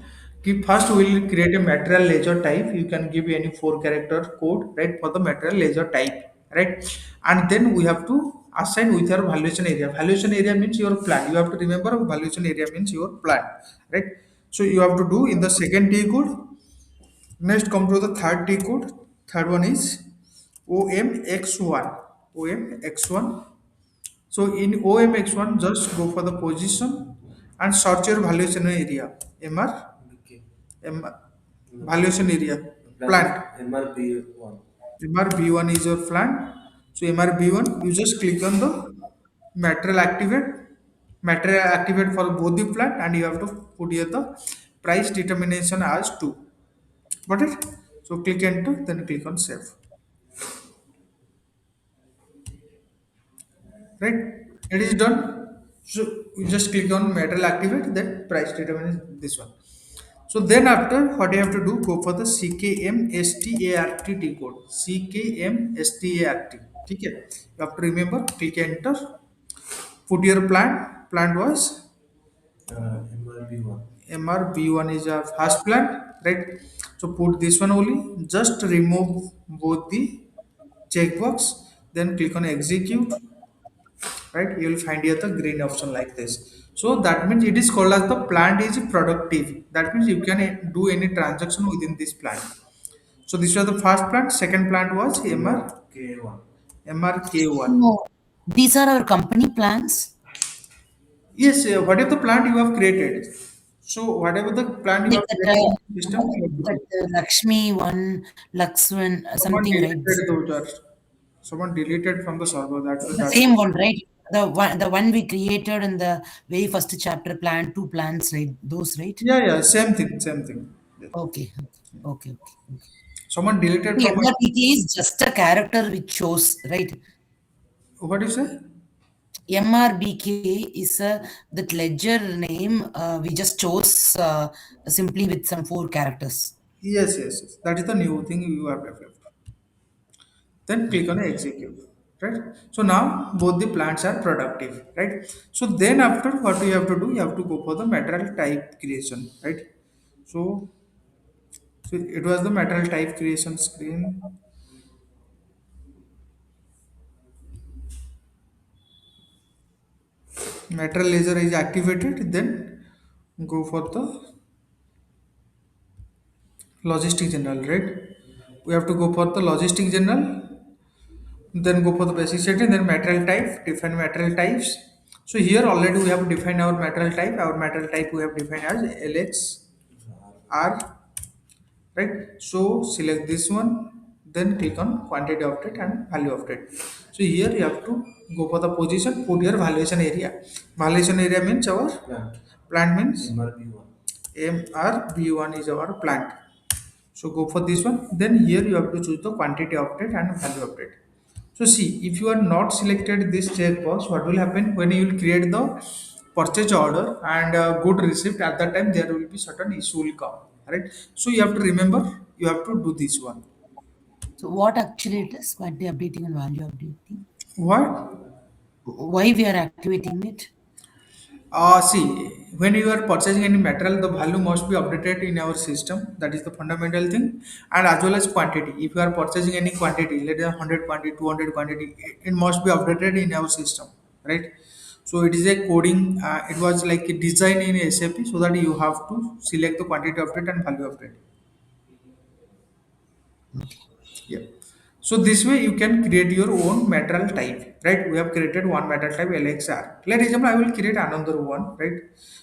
first we will create a material ledger type. You can give any four character code, right, for the material ledger type, right? And then we have to assign with our valuation area. Valuation area means your plan. You have to remember valuation area means your plan, right? So you have to do in the second T code. Next come to the third T code. Third one is OMX1. OMX1. So in OMX1, just go for the position and search your valuation area. MR, Okay. MR valuation area, Plant plant. MRB1. MRB1 is your plant. So MRB1, you just click on the material activate. Material activate for both the plant, and you have to put here the price determination as 2. Got it? So click enter, then click on save. Right, it is done. So you just click on material activate, then price determine this one. So then after, what you have to do, go for the CKMSTART code. CKMSTART. Okay, you have to remember, click enter, put your plant was MRB1. MRB1 is a first plant, right? So put this one only, just remove both the checkbox, then click on execute, right? You will find here the green option like this. So that means it is called as the plant is productive. That means you can do any transaction within this plant. So this was the first plant. Second plant was MRK1. MRK1. So these are our company plans. Yes, whatever the plant you have created. So whatever the plant you Like have that, created in the system, you have to that do. Lakshmi one, Lux one, Someone something, right? deleted those are, someone deleted from the server. The same one, right? The one we created in the very first chapter plan, two plans, right? Those, right? Yeah, same thing, same thing. Yes. Okay, okay. Someone deleted The from my, MRPK is just a character which shows, right? what do you say? MRBK is that ledger name we just chose simply with some four characters. Yes. That is the new thing you have developed. Then click on execute, right? So now both the plants are productive, right? So then after, what you have to do, you have to go for the material type creation, right? So, so it was the material type creation screen. Material laser is activated, then go for the logistic general, right? We have to go for the logistic general, then go for the basic setting, then material type, define material types. So here already we have defined our material type. Our material type we have defined as LXR, right? So select this one, then click on quantity of it and value of it. So here you have to go for the position, put your valuation area. Valuation area means our Plant plant, means MRB1. MRB1 is our plant. So go for this one. Then here you have to choose the quantity of it and value of it. So see, if you are not selected this checkbox, what will happen when you will create the purchase order and good receipt? At that time, there will be certain issue will come, right? So you have to remember, you have to do this one. So what actually it is? Quantity updating and value updating. What? Why we are activating it? See, when you are purchasing any material, the value must be updated in our system. That is the fundamental thing, and as well as quantity. If you are purchasing any quantity, let's say 100 quantity, 200 quantity, it must be updated in our system, right? So it is a coding. It was like a design in SAP, so that you have to select the quantity of it and value of it. Yeah. So this way you can create your own material type, right? We have created one material type LXR. Let example, I will create another one, right?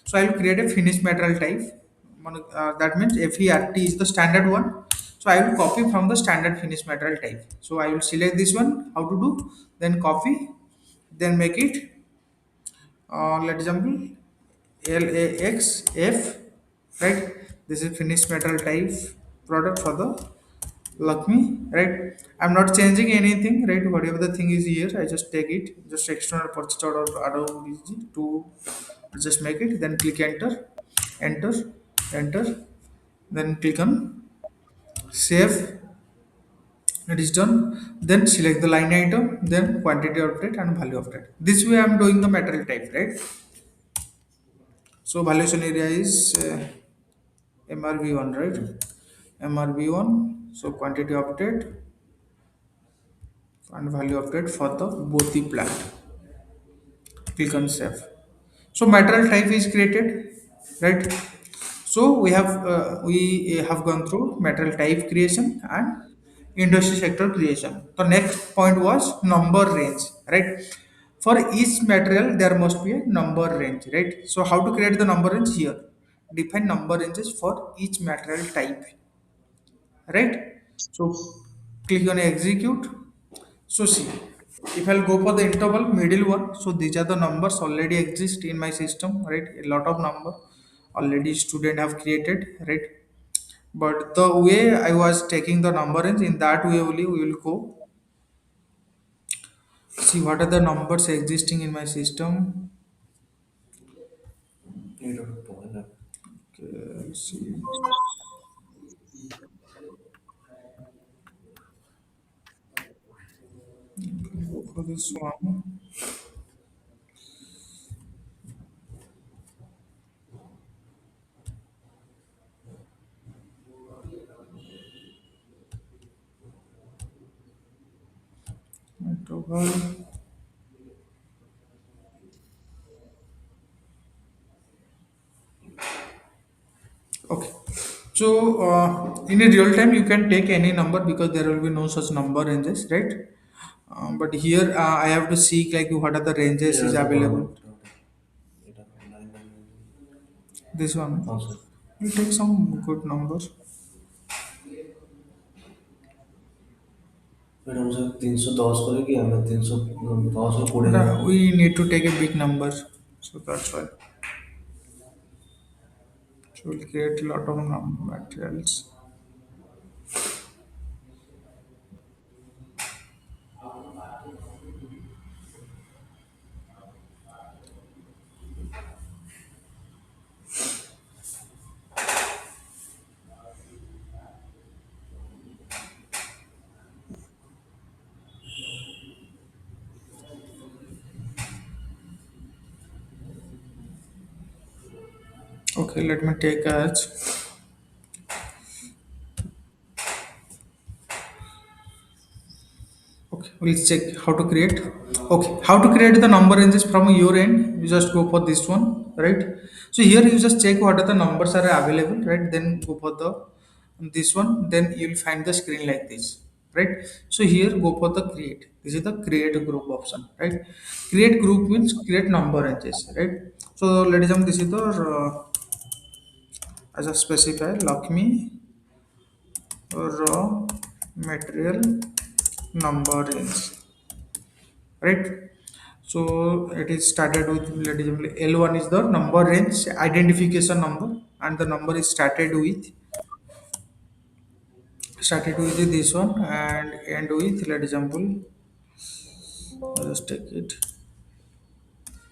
So I will create a finished material type. That means FERT is the standard one. So I will copy from the standard finished material type. So I will select this one. How to do? Then copy. Then make it. Let example LAXF, right? This is finished material type product for the Lakshmi, right? I'm not changing anything, right? Whatever the thing is here, I just take it, just external purchase order Adobe to just make it, then click enter, enter, enter, then click on save. It is done. Then select the line item, then quantity update and value update. This way I'm doing the material type, right? So valuation area is MRV1, right? MRV1. So quantity update and value update for the both the plant. Click on save. So material type is created, right? So we have gone through material type creation and industry sector creation. The next point was number range, right? For each material there must be a number range, right? So how to create the number range here? Define number ranges for each material type, right? So click on execute. So see, if I'll go for the interval middle one, so these are the numbers already exist in my system, right? A lot of number already student have created, right? But the way I was taking the number in that way only we will go. See what are the numbers existing in my system. Need to point up. Okay, let's see. Go for this one. Interval. Okay. So in a real time, you can take any number because there will be no such number ranges, right? But here I have to seek like what are the ranges Yeah, is the available. one. It online. This one Also. will take some good numbers. फिर हमसे 310 करेगी हमें 310 और कोड़े But ना we need to take a big number, so that's why. So we'll create a lot of materials. Okay, let me take as. Okay, we'll check how to create. Okay, how to create the number ranges from your end. You just go for this one, right? So here you just check what are the numbers are available, right? Then go for the this one. Then you'll find the screen like this, right? So here go for the create. This is the create group option, right? Create group means create number ranges, right? So ladies and gentlemen, this is the as a specify Lakshmi raw material number range, right? So it is started with let L1 is the number range identification number, and the number is started with this one and end with let example I'll just take it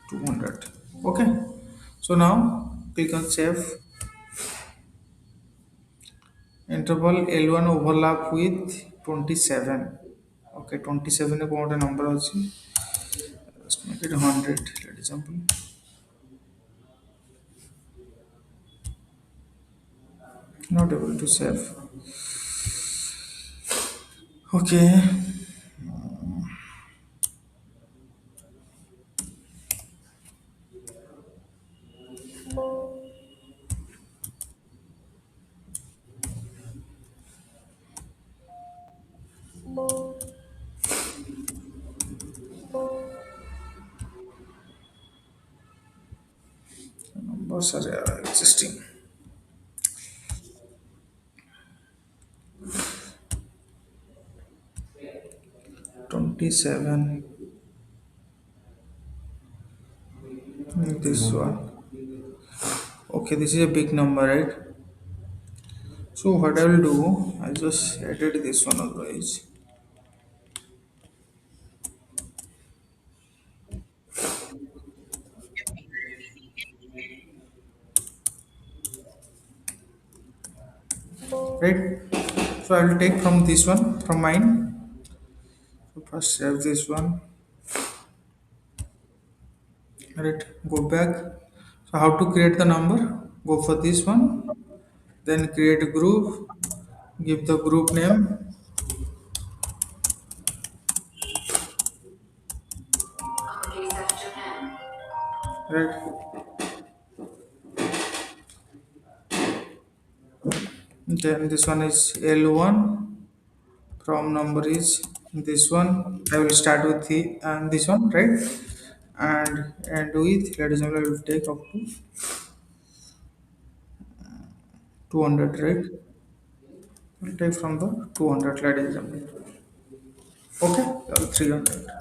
200. Okay. So now click on save. Interval L1 overlap with 27. Okay, 27 is what number also. Let's make it 100. Let example. Not able to save. Okay. sorry, existing 27. This one. Okay, this is a big number, right? So what I will do, I just added this one otherwise. Right? So I will take from this one, from mine. So first save this one. Right, go back. So how to create the number? Go for this one, then create a group, give the group name, right? Then this one is L1, from number is this one. I will start with the this one, right? And with, ladies and gentlemen, I will take up to 200, right? We'll take from the 200, ladies and gentlemen. Okay, 300,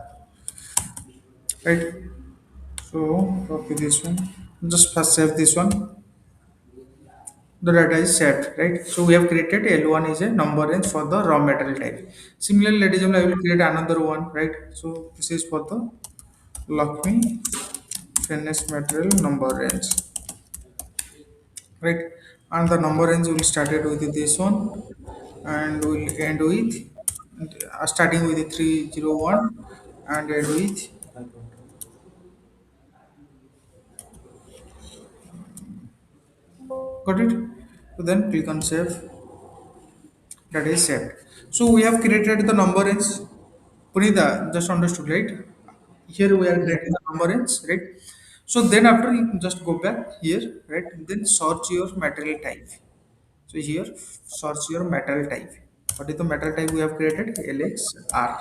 right? So copy this one. Just first save this one. The data is set, right? So we have created L1 is a number range for the raw material type. Similarly, ladies and gentlemen, I will create another one, right? So this is for the Lakshmi finished material number range, right? And the number range will started with this one and will end with starting with the 301 and end with, got it? So then click on save. That is set. So we have created the number range. Punita just understood, right? Here we are Yeah. creating the number range, right? So then after you just go back here, right? Then search your material type. So here search your material type. What is the material type we have created? LXR,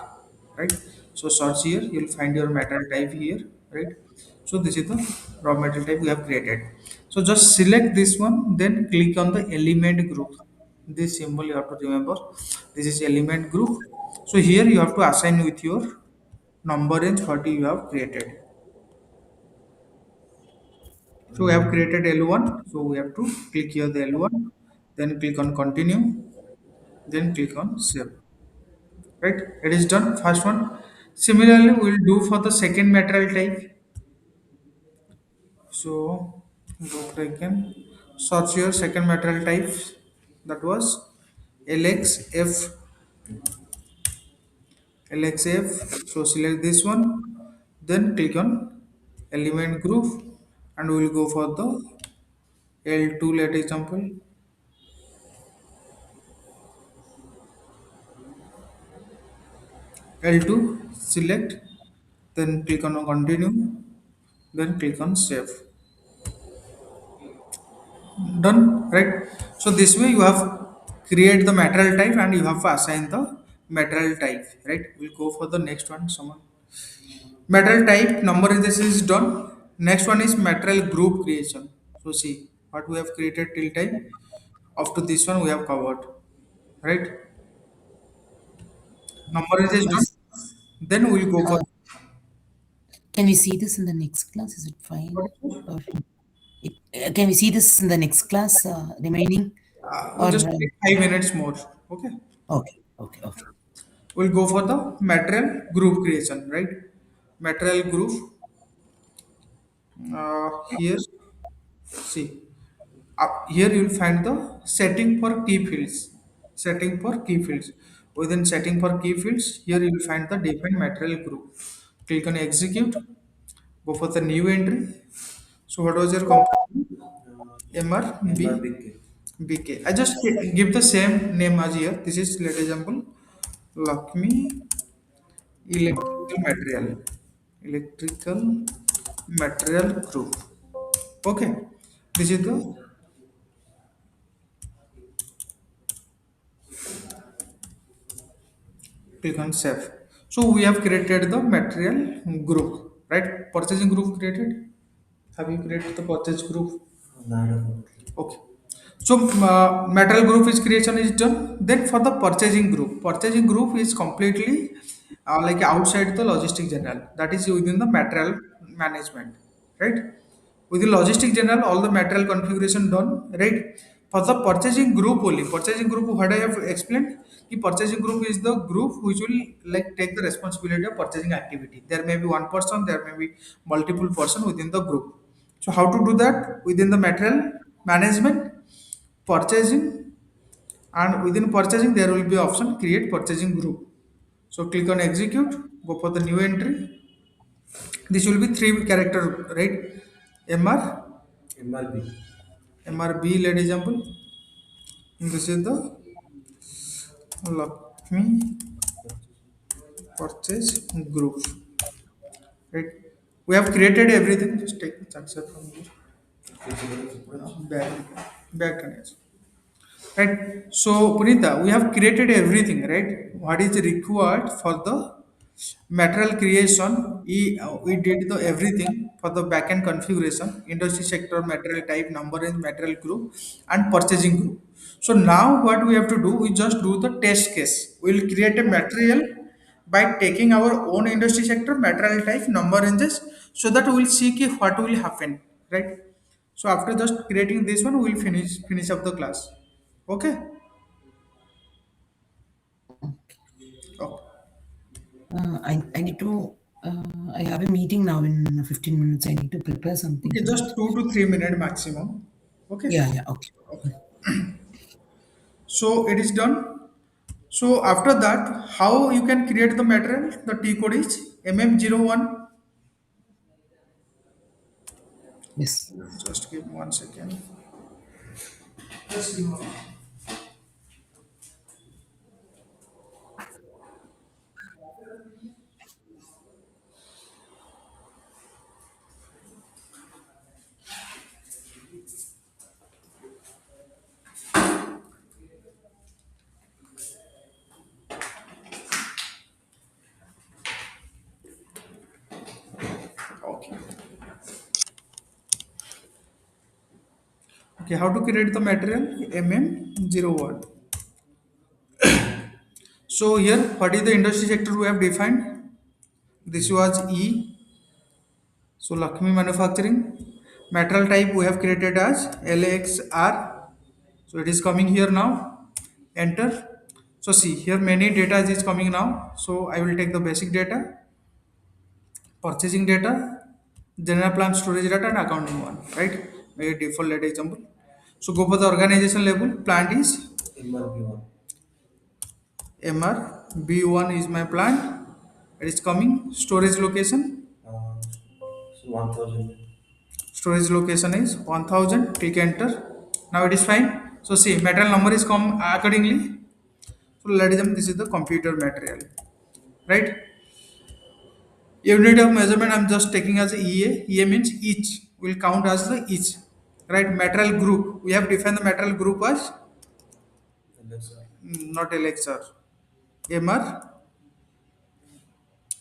right? So search here, you'll find your material type here, right? So this is the raw material type we have created. So just select this one, then click on the element group. This symbol you have to remember. This is element group. So here you have to assign with your number range what you have created. So we have created L1. So we have to click here the L1, then click on continue, then click on save. Right? It is done. First one. Similarly, we will do for the second material type. So go for again. Search your second material type. That was LXF. LXF. So select this one. Then click on element group, and we will go for the L2. Let example L2. Select. Then click on continue. Then click on save. Done, right? So this way you have create the material type and you have to assign the material type, right? We'll go for the next one. Someone material type number in this is done. Next one is material group creation. So see what we have created till time. After this one we have covered, right? Number is done. Yes. Then we'll go for, Can we see this in the next class? Is it fine? Or can we see this in the next class remaining? we'll Or just take 5 minutes more. Okay, okay, okay, okay. we'll go for the material group creation, right? Material group, here see, here you will find the setting for key fields. Setting for key fields. Within setting for key fields, here you will find the define material group. Click on execute. Go for the new entry. So what was your company? MRB MRBK. BK. I just give the same name as here. This is let example Lakshmi electrical material. Electrical material group. Okay. This is the, click on save. So we have created the material group, right? Purchasing group created. Have you created the purchase group? Nine. Okay. So material group is creation is done. Then for the purchasing group is completely like outside the logistic general. That is within the material management, right? Within logistic general, all the material configuration done, right? For the purchasing group only, purchasing group what I have explained. The purchasing group is the group which will like take the responsibility of purchasing activity. There may be one person, there may be multiple person within the group. So how to do that within the material management, purchasing, and within purchasing there will be option create purchasing group. So click on execute, go for the new entry. This will be three character, right? MR, MRB. MRB, let example. This is the Lakshmi purchase group, right? We have created everything. Just take the answer from here. Back, back connect. Right. So Punita, we have created everything, right? What is required for the material creation? We did the everything for the backend configuration, industry sector, material type, number and material group, and purchasing group. So now what we have to do, we just do the test case. We'll create a material by taking our own industry sector, material type, number ranges, so that we'll see what will happen, right? So after just creating this one, we'll finish up the class. Okay. Okay. I need to. I have a meeting now in 15 minutes. I need to prepare something Okay, for just that. 2 to 3 minute maximum. Okay. Yeah, yeah, okay. Okay. So it is done. So after that, how you can create the material? The T code is MM01. Yes. Just give 1 second. Okay. Okay, how to create the material? MM01. So here, what is the industry sector we have defined? This was E. So Lakshmi manufacturing. Material type we have created as LXR. So it is coming here now. Enter. So see here many data is coming now. So I will take the basic data, purchasing data, general plan storage data and accounting one, right? Make a default data example. So go for the organization level. Plant is MRB1. MR. B1 is my plant. It is coming. Storage location. Uh, so 1000. Storage location is 1000. Click enter. Now it is fine. So see material number is come accordingly. So let them this is the computer material, right? Unit of measurement I'm just taking as EA. EA means each will count as the each, right? Material group. We have defined the material group as LSR. not LXR. MR.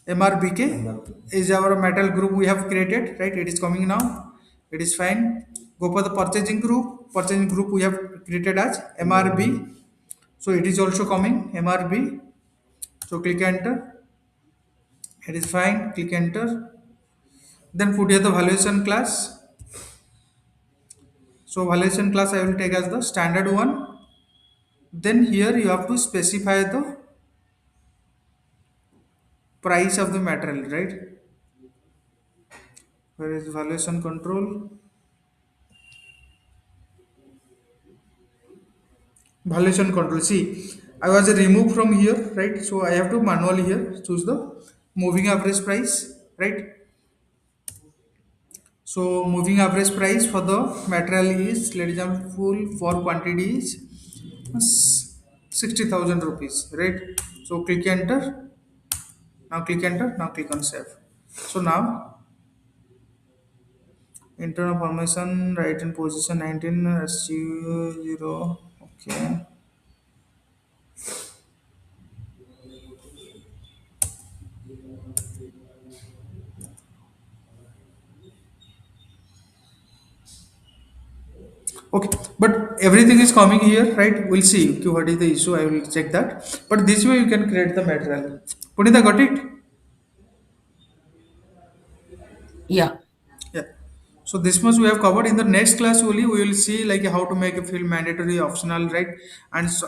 MRBK MRB. is our metal group we have created, right? It is coming now. It is fine. Go for the purchasing group. Purchasing group we have created as MRB. MRB. So it is also coming MRB. So click enter. It is fine. Click enter. Then put here the valuation class. So valuation class I will take as the standard one. Then here you have to specify the price of the material, right? Where is valuation control? Valuation control. See, I was removed from here, right? So I have to manually here choose the moving average price, right? So moving average price for the material is, let example, for quantity is 60,000 rupees, right? So click enter. Now click enter. Now click on save. So now internal formation right in position 19 SU0. Okay. Okay, but everything is coming here, right? We'll see okay, what is the issue. I will check that. But this way you can create the material. Punita, got it? Yeah. Yeah. So this much we have covered. In the next class only, we will see like how to make a field mandatory, optional, right? And so